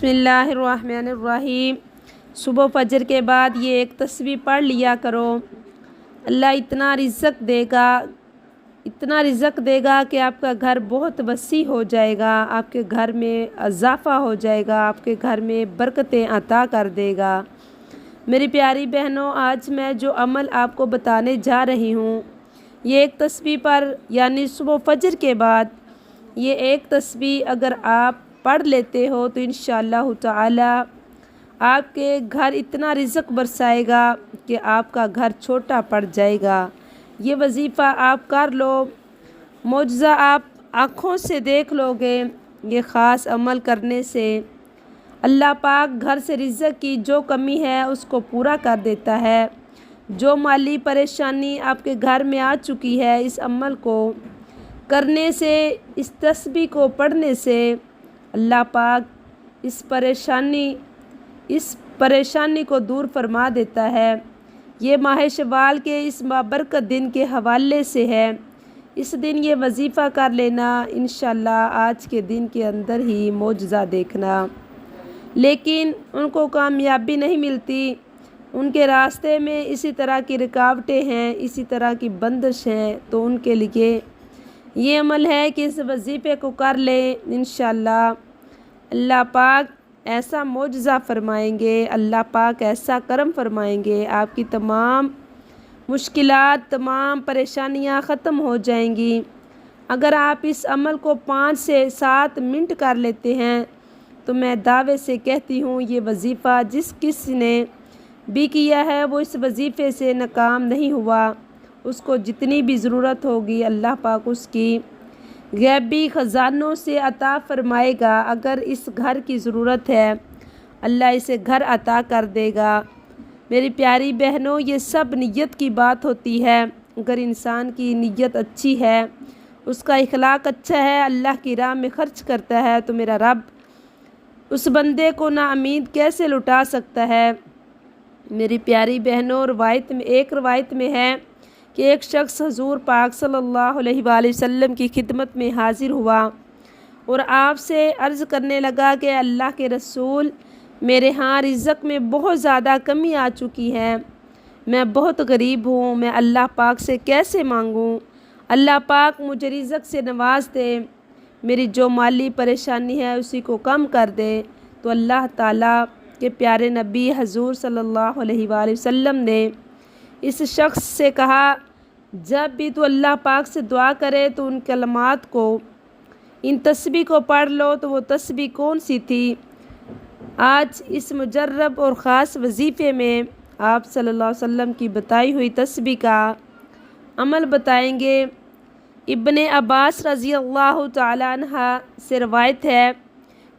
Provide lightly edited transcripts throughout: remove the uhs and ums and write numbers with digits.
बिस्मिल्लाहिर्रहमानिर्रहीम। सुबह फजर के बाद ये एक तस्बीह पढ़ लिया करो। अल्लाह इतना रिज़्क़ देगा कि आपका घर बहुत वसी हो जाएगा, आपके घर में इजाफ़ा हो जाएगा, आपके घर में बरकतें अता कर देगा। मेरी प्यारी बहनों, आज मैं जो अमल आपको बताने जा रही हूँ, ये एक तस्बीह पर यानी सुबह फजर के बाद ये एक तस्बीह अगर आप पढ़ लेते हो तो इंशाअल्लाह ताला आपके घर इतना रिज़्क़ बरसाएगा कि आपका घर छोटा पड़ जाएगा। ये वजीफ़ा आप कर लो, मौजज़ा आप आँखों से देख लोगे। ये ख़ास अमल करने से अल्लाह पाक घर से रिज़्क़ की जो कमी है उसको पूरा कर देता है। जो माली परेशानी आपके घर में आ चुकी है, इस अमल को करने से, इस तस्बीह को पढ़ने से अल्लाह पाक इस परेशानी को दूर फरमा देता है। ये माह शवाल के इस बाबरकत दिन के हवाले से है। इस दिन ये वजीफ़ा कर लेना, इंशाअल्लाह आज के दिन के अंदर ही मौजज़ा देखना। लेकिन उनको कामयाबी नहीं मिलती, उनके रास्ते में इसी तरह की रुकावटें हैं, इसी तरह की बंदिश हैं, तो उनके लिए ये अमल है कि इस वजीफ़े को कर लें। इंशाअल्लाह अल्लाह पाक ऐसा मौजज़ा फ़रमाएंगे, अल्लाह पाक ऐसा करम फ़रमाएंगे, आपकी तमाम मुश्किलात, तमाम परेशानियां ख़त्म हो जाएंगी। अगर आप इस अमल को 5 से 7 मिनट कर लेते हैं तो मैं दावे से कहती हूँ ये वजीफ़ा जिस किसी ने भी किया है वो इस वजीफ़े से नाकाम नहीं हुआ। उसको जितनी भी ज़रूरत होगी अल्लाह पाक उसकी गैबी ख़जानों से अता फ़रमाएगा। अगर इस घर की ज़रूरत है अल्लाह इसे घर अता कर देगा। मेरी प्यारी बहनों, ये सब नियत की बात होती है। अगर इंसान की नियत अच्छी है, उसका इखलाक अच्छा है, अल्लाह की राह में ख़र्च करता है, तो मेरा रब उस बंदे को नाउम्मीद कैसे लुटा सकता है। मेरी प्यारी बहनों, एक रवायत में है कि एक शख्स हुज़ूर पाक सल्लल्लाहु अलैहि वसल्लम की खिदमत में हाज़िर हुआ और आपसे अर्ज़ करने लगा कि अल्लाह के रसूल, मेरे यहाँ रिज़्क़ में बहुत ज़्यादा कमी आ चुकी है, मैं बहुत गरीब हूँ, मैं अल्लाह पाक से कैसे मांगूँ। अल्लाह पाक मुझे रिज़्क़ से नवाज़ दे, मेरी जो माली परेशानी है उसी को कम कर दे। तो अल्लाह ताला के प्यारे नबी हुज़ूर सल्लल्लाहु अलैहि वसल्लम ने इस शख्स से कहा, जब भी तू अल्लाह पाक से दुआ करे तो उन कलमात को, इन तस्बीह को पढ़ लो। तो वो तस्बीह कौन सी थी? आज इस मुजर्रब और ख़ास वजीफ़े में आप सल्लल्लाहु अलैहि वसल्लम की बताई हुई तस्बीह का अमल बताएंगे। इब्ने अब्बास रज़ी अल्लाह तआला अन्हा से रवायत है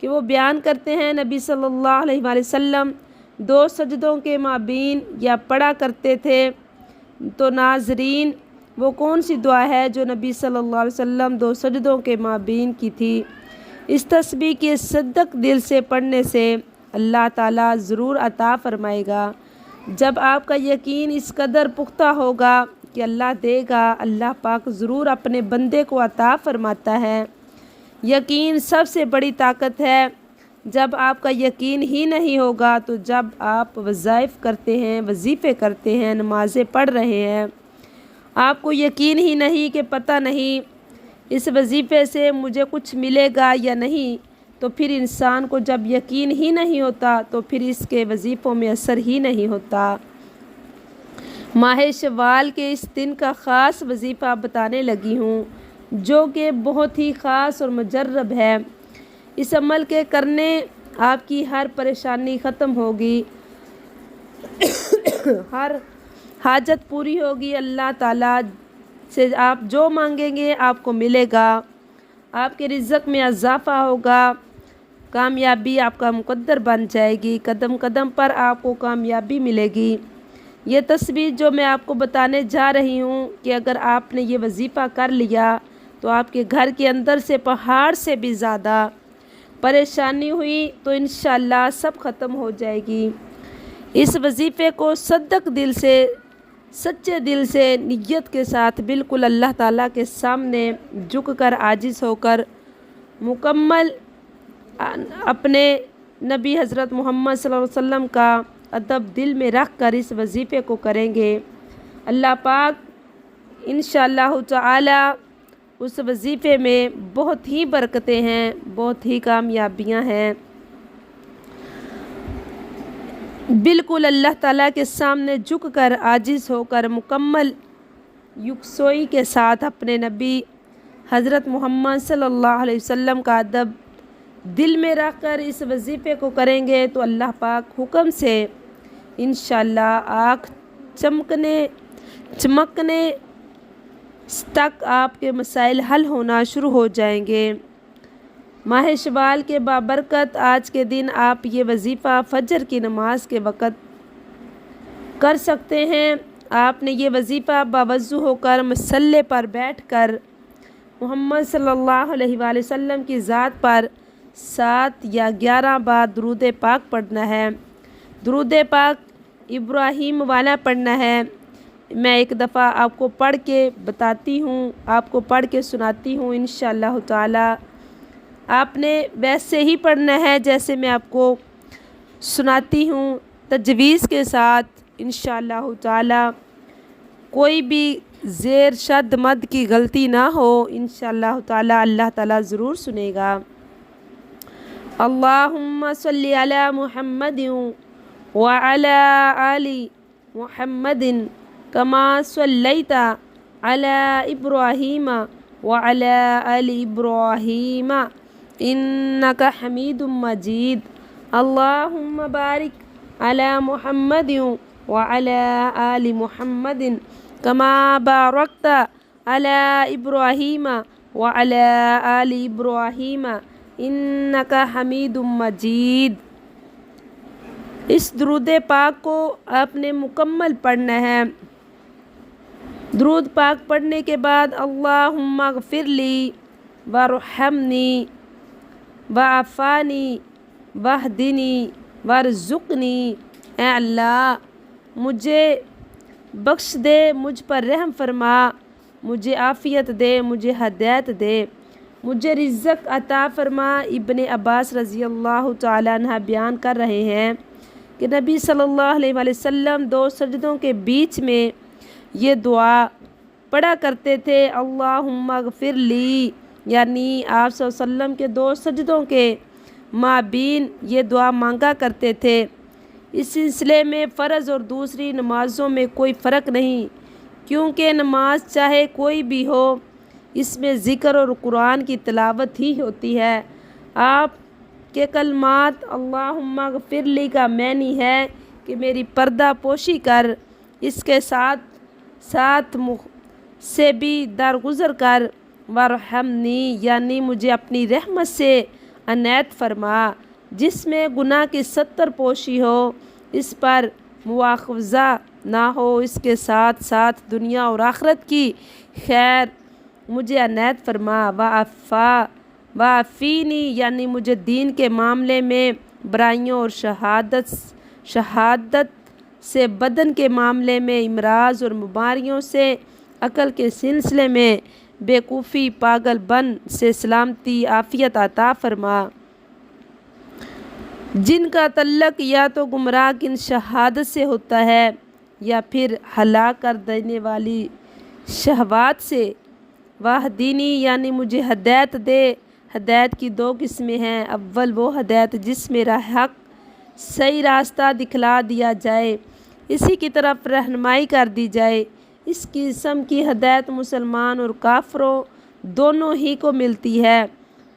कि वो बयान करते हैं, नबी सल्लल्लाहु अलैहि वसल्लम 2 सजदों के माबीन या पढ़ा करते थे। तो नाज़रीन, वो कौन सी दुआ है जो नबी सल्लल्लाहु अलैहि वसल्लम 2 सजदों के माबीन की थी? इस तस्बीह के सदक दिल से पढ़ने से अल्लाह ताला ज़रूर अता फ़रमाएगा। जब आपका यकीन इस कदर पुख्ता होगा कि अल्लाह देगा, अल्लाह पाक ज़रूर अपने बंदे को अता फ़रमाता है। यकीन सबसे बड़ी ताकत है। जब आपका यकीन ही नहीं होगा तो जब आप वज़ाइफ़ करते हैं, वजीफ़े करते हैं, नमाज़ें पढ़ रहे हैं, आपको यकीन ही नहीं कि पता नहीं इस वजीफ़े से मुझे कुछ मिलेगा या नहीं, तो फिर इंसान को जब यकीन ही नहीं होता तो फिर इसके वजीफ़ों में असर ही नहीं होता। माह शवाल के इस दिन का ख़ास वजीफ़ा बताने लगी हूँ जो कि बहुत ही ख़ास और मुजर्रब है। इस अमल के करने आपकी हर परेशानी ख़त्म होगी, हर हाजत पूरी होगी। अल्लाह ताला से आप जो मांगेंगे आपको मिलेगा, आपके रिज़्क़ में इजाफ़ा होगा, कामयाबी आपका मुक़द्दर बन जाएगी, कदम कदम पर आपको कामयाबी मिलेगी। ये तस्बीह जो मैं आपको बताने जा रही हूँ कि अगर आपने ये वजीफ़ा कर लिया तो आपके घर के अंदर से पहाड़ से भी ज़्यादा परेशानी हुई तो इंशाअल्लाह सब ख़त्म हो जाएगी। इस वजीफ़े को सदक दिल से, सच्चे दिल से, नियत के साथ बिल्कुल अल्लाह ताला के सामने झुक कर, आजिज़ होकर, मुकम्मल अपने नबी हज़रत मोहम्मद सल्लल्लाहु अलैहि वसल्लम का अदब दिल में रख कर इस वजीफ़े को करेंगे, अल्लाह पाक इंशाअल्लाह ताला उस वजीफ़े में बहुत ही बरकतें हैं, बहुत ही कामयाबियां हैं। बिल्कुल अल्लाह ताला के सामने झुककर आजिज़ होकर मुकम्मल यकसोई के साथ अपने नबी हज़रत मोहम्मद सल्लल्लाहु अलैहि वसल्लम का अदब दिल में रख कर इस वजीफ़े को करेंगे तो अल्लाह पाक हुक्म से इंशाअल्लाह आँख चमकने तक आपके मसाइल हल होना शुरू हो जाएंगे। माह शवाल के बाबरकत आज के दिन आप ये वजीफ़ा फ़जर की नमाज के वक़्त कर सकते हैं। आपने ये वजीफ़ा बावज़ू होकर मसल्ले पर बैठकर मोहम्मद सल्लल्लाहु अलैहि वसल्लम की ज़ात पर 7 या 11 बार दुरूद पाक पढ़ना है। दुरूद पाक इब्राहीम वाला पढ़ना है। मैं एक दफ़ा आपको पढ़ के बताती हूँ, आपको पढ़ के सुनाती हूँ इंशाअल्लाह ताला। आपने वैसे ही पढ़ना है जैसे मैं आपको सुनाती हूँ, तजवीज़ के साथ इंशाअल्लाह ताला। कोई भी ज़ेर शद मद की गलती ना हो इंशाअल्लाह ताला, अल्लाह ताला ज़रूर सुनेगा। अल्लाहुम्मा सल्ली अला मुहम्मदिन व अला आलि मुहम्मदिन कमा सल्लैता अला इब्राहीम व अला आलि इब्राहीम इन्नका हमीदुम मजीद। अल्लाहुम्मा बारिक अला मुहम्मदिन व अला आलि मुहम्मदिन कमा बारकता अला इब्राहीम व अला आलि इब्राहीम इन्नका हमीदुम मजीद। इस दुरूद पाक को आपने मुकम्मल पढ़ना है। दुरूद पाक पढ़ने के बाद अल्लाहुम्मा गफिरली वरहमनी वआफ़ानी वहदिनी वरज़ुक़नी। ऐ अल्लाह मुझे बख्श दे, मुझ पर रहम फरमा, मुझे आफ़ियत दे, मुझे हदायत दे, मुझे रिज़्क़ अता फरमा। इब्ने अब्बास रज़ी अल्लाह तआला अन्हा बयान कर रहे हैं कि नबी सल्लल्लाहु अलैहि वसल्लम 2 सजदों के बीच में ये दुआ पढ़ा करते थे, अल्लाहुम्मा गफिरली, यानी आप सल्लल्लाहु अलैहि वसल्लम के 2 सजदों के माबीन ये दुआ मांगा करते थे। इस सिलसिले में फ़र्ज़ और दूसरी नमाज़ों में कोई फ़र्क नहीं, क्योंकि नमाज चाहे कोई भी हो इसमें ज़िक्र और कुरान की तिलावत ही होती है। आप के कलमात अल्लाहुम्मा गफिरली का मैनी है कि मेरी पर्दा पोशी कर, इसके साथ साथ से भी दरगुज़र कर, वरहमनी, यानी मुझे अपनी रहमत से अनैत फरमा, जिसमें गुनाह की 70 पोशी हो, इस पर मुआख़ज़ा ना हो, इसके साथ साथ दुनिया और आखिरत की खैर मुझे अनैत फरमा। वाफ़ीनी, यानी मुझे दीन के मामले में बुराइयों और शहादत से, बदन के मामले में इमराज़ और बीमारियों से, अकल के सिलसिले में बेवकूफ़ी पागलपन से सलामती आफ़ियत अता फरमा। जिनका तल्लक या तो गुमराह किन शहादत से होता है या फिर हलाक कर देने वाली शहवात से। वाहदीनी, यानी मुझे हदायत दे। हदायत की 2 किस्में हैं। अव्वल वो हदायत जिस मेरा हक़ सही रास्ता दिखला दिया जाए, इसी की तरफ रहनुमाई कर दी जाए। इस किस्म की हदायत मुसलमान और काफरों दोनों ही को मिलती है।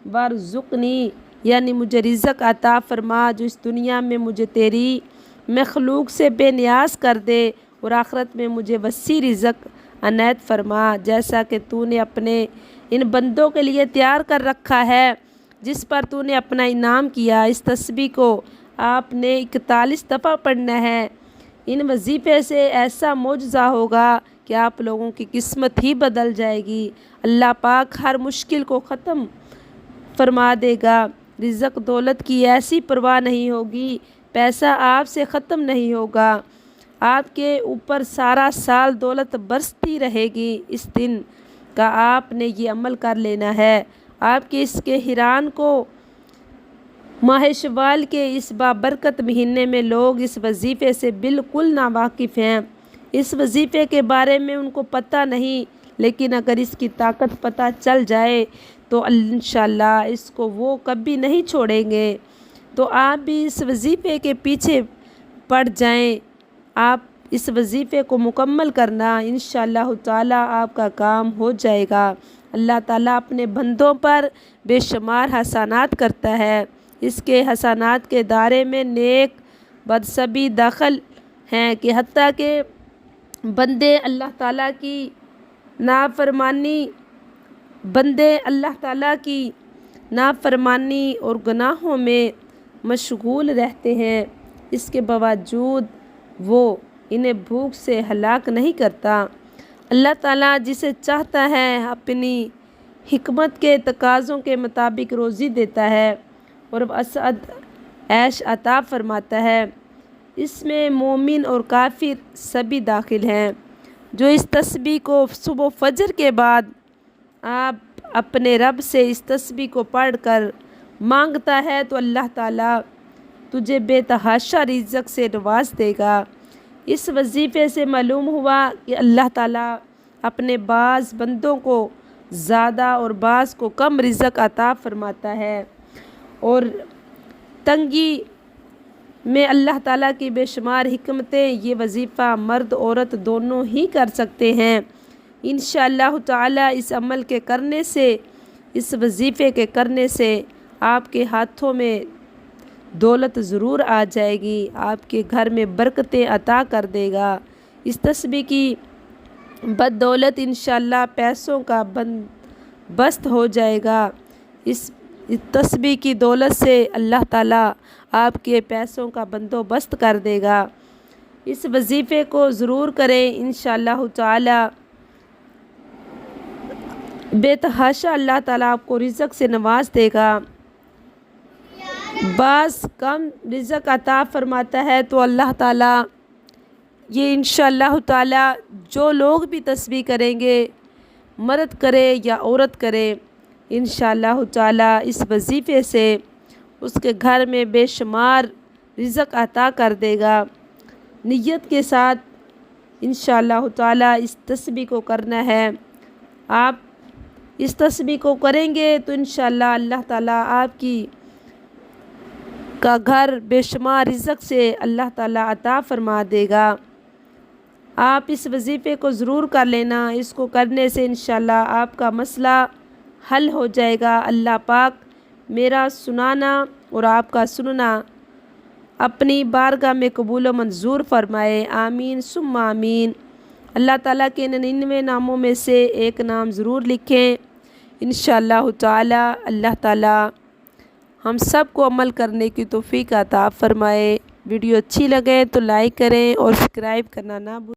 वरज़ुक़नी, यानी मुझे रिज़्क़ अता फरमा जो इस दुनिया में मुझे तेरी मखलूक से बेनियाज कर दे और आखिरत में मुझे वसी रिज़्क़ अनैत फरमा, जैसा कि तूने अपने इन बंदों के लिए तैयार कर रखा है, जिस पर तूने अपना इनाम किया। इस तस्बीह को आपने 41 दफ़ा पढ़ना है। इन वजीफ़े से ऐसा मौजज़ा होगा कि आप लोगों की किस्मत ही बदल जाएगी। अल्लाह पाक हर मुश्किल को ख़त्म फरमा देगा। रिज़्क़ दौलत की ऐसी परवाह नहीं होगी, पैसा आपसे ख़त्म नहीं होगा, आपके ऊपर सारा साल दौलत बरसती रहेगी। इस दिन का आपने ये अमल कर लेना है। आपके इसके हिरान को ماہ شوال کے اس بابرکت مہینے میں لوگ اس وظیفے سے بالکل ناواقف ہیں، اس وظیفے کے بارے میں ان کو پتہ نہیں، لیکن اگر اس کی طاقت پتہ چل جائے تو انشاءاللہ اس کو وہ کبھی نہیں چھوڑیں گے۔ تو آپ بھی اس وظیفے کے پیچھے پڑ جائیں، آپ اس وظیفے کو مکمل کرنا، انشاءاللہ تعالیٰ آپ کا کام ہو جائے گا۔ اللہ تعالیٰ اپنے بندوں پر بے شمار حسنات کرتا ہے، اس کے حسنات کے دائرے میں نیک بد سبھی داخل ہیں کہ حتیٰ کہ بندے اللہ تعالیٰ کی نافرمانی اور گناہوں میں مشغول رہتے ہیں، اس کے باوجود وہ انہیں بھوک سے ہلاک نہیں کرتا۔ اللہ تعالیٰ جسے چاہتا ہے اپنی حکمت کے تقاضوں کے مطابق روزی دیتا ہے اور اسعد عیش عطا فرماتا ہے۔ اس میں مومن اور کافر سبھی داخل ہیں۔ جو اس تسبیح کو صبح و فجر کے بعد آپ اپنے رب سے اس تسبیح کو پڑھ کر مانگتا ہے تو اللہ تعالیٰ تجھے بے تحاشا رزق سے نواز دے گا۔ اس وظیفے سے معلوم ہوا کہ اللہ تعالیٰ اپنے بعض بندوں کو زیادہ اور بعض کو کم رزق عطا فرماتا ہے، اور تنگی میں اللہ تعالیٰ کی بے شمار حکمتیں۔ یہ وظیفہ مرد عورت دونوں ہی کر سکتے ہیں۔ انشاءاللہ تعالیٰ اس عمل کے کرنے سے، اس وظیفے کے کرنے سے آپ کے ہاتھوں میں دولت ضرور آ جائے گی، آپ کے گھر میں برکتیں عطا کر دے گا۔ اس تسبیح کی بدولت انشاءاللہ پیسوں کا بندوبست ہو جائے گا۔ اس تسبیح کی دولت سے اللہ تعالیٰ آپ کے پیسوں کا بندوبست کر دے گا۔ اس وظیفے کو ضرور کریں، انشاءاللہ تعالیٰ بے تحاشا اللہ تعالیٰ آپ کو رزق سے نواز دے گا۔ بعض کم رزق عطا فرماتا ہے تو اللہ تعالیٰ یہ انشاءاللہ تعالیٰ جو لوگ بھی تسبیح کریں گے، مرد کرے یا عورت کرے، انشاءاللہ تعالیٰ اس وظیفے سے اس کے گھر میں بے شمار رزق عطا کر دے گا۔ نیت کے ساتھ انشاءاللہ تعالیٰ اس تسبیح کو کرنا ہے۔ آپ اس تسبیح کو کریں گے تو انشاءاللہ اللہ تعالیٰ آپ کا گھر بے شمار رزق سے اللہ تعالیٰ عطا فرما دے گا۔ آپ اس وظیفے کو ضرور کر لینا، اس کو کرنے سے انشاءاللہ آپ کا مسئلہ حل ہو جائے گا۔ اللہ پاک میرا سنانا اور آپ کا سننا اپنی بارگاہ میں قبول و منظور فرمائے، آمین ثم آمین۔ اللہ تعالیٰ کے 99 ناموں میں سے ایک نام ضرور لکھیں، انشاءاللہ تعالیٰ اللہ تعالیٰ ہم سب کو عمل کرنے کی توفیق عطا فرمائے۔ ویڈیو اچھی لگے تو لائک کریں اور سبسکرائب کرنا نہ بھولیں۔